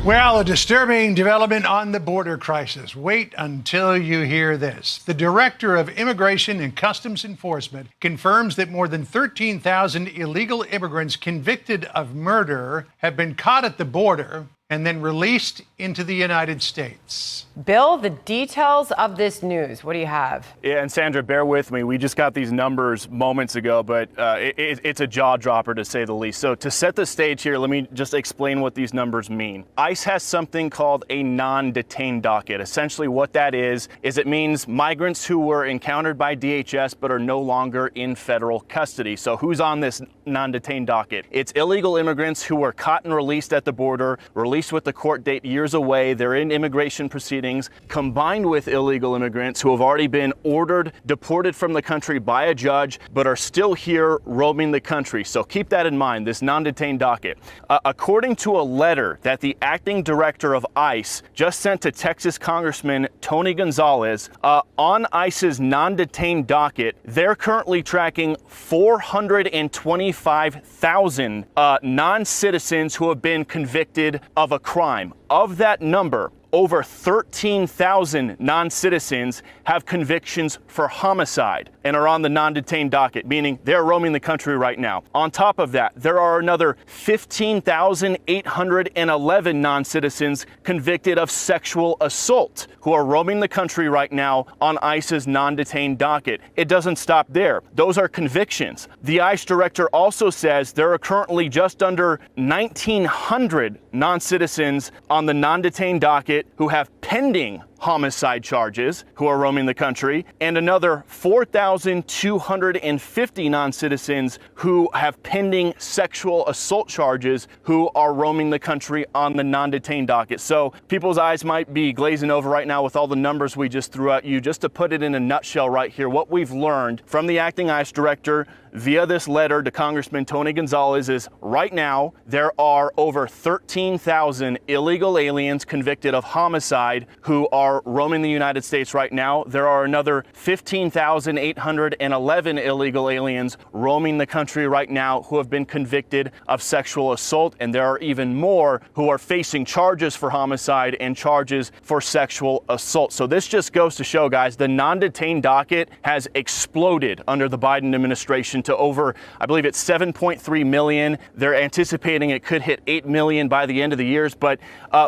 Well, a disturbing development on the border crisis. Wait until you hear this. The Director of Immigration and Customs Enforcement confirms that more than 13,000 illegal immigrants convicted of murder have been caught at the border and then released into the United States. Bill, the details of this news, what do you have? Yeah, and Sandra, bear with me. We just got these numbers moments ago, but it's a jaw dropper to say the least. So to set the stage here, let me just explain what these numbers mean. ICE has something called a non-detained docket. Essentially what that is it means migrants who were encountered by DHS but are no longer in federal custody. So who's on this non-detained docket? It's illegal immigrants who were caught and released at the border, released with the court date years away. They're in immigration proceedings, combined with illegal immigrants who have already been ordered, deported from the country by a judge, but are still here roaming the country. So keep that in mind, this non-detained docket. According to a letter that the acting director of ICE just sent to Texas Congressman Tony Gonzalez, on ICE's non-detained docket, they're currently tracking 425,000 non-citizens who have been convicted of a crime. Of that number, over 13,000 non-citizens have convictions for homicide and are on the non-detained docket, meaning they're roaming the country right now. On top of that, there are another 15,811 non-citizens convicted of sexual assault who are roaming the country right now on ICE's non-detained docket. It doesn't stop there. Those are convictions. The ICE director also says there are currently just under 1,900 non-citizens on the non-detained docket who have pending homicide charges who are roaming the country, and another 4,250 non-citizens who have pending sexual assault charges who are roaming the country on the non-detained docket. So people's eyes might be glazing over right now with all the numbers we just threw at you. Just to put it in a nutshell right here, what we've learned from the acting ICE director via this letter to Congressman Tony Gonzalez is right now there are over 13,000 illegal aliens convicted of homicide who are roaming the United States right now. There are another 15,811 illegal aliens roaming the country right now who have been convicted of sexual assault, and there are even more who are facing charges for homicide and charges for sexual assault. So this just goes to show, guys, the non-detained docket has exploded under the Biden administration to over, I believe it's 7.3 million. They're anticipating it could hit 8 million by the end of the year. But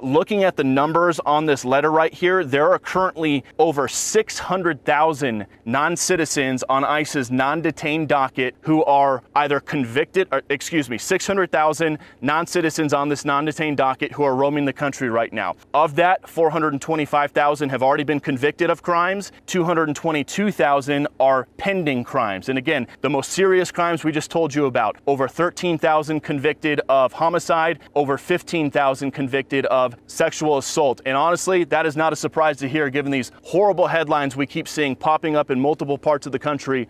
looking at the numbers on this letter right here, there are currently over 600,000 non-citizens on ICE's non-detained docket who are either convicted, 600,000 non-citizens on this non-detained docket who are roaming the country right now. Of that, 425,000 have already been convicted of crimes. 222,000 are pending crimes. And again, the most serious crimes we just told you about, over 13,000 convicted of homicide, over 15,000 convicted of sexual assault. And honestly, that is not a surprise to hear given these horrible headlines we keep seeing popping up in multiple parts of the country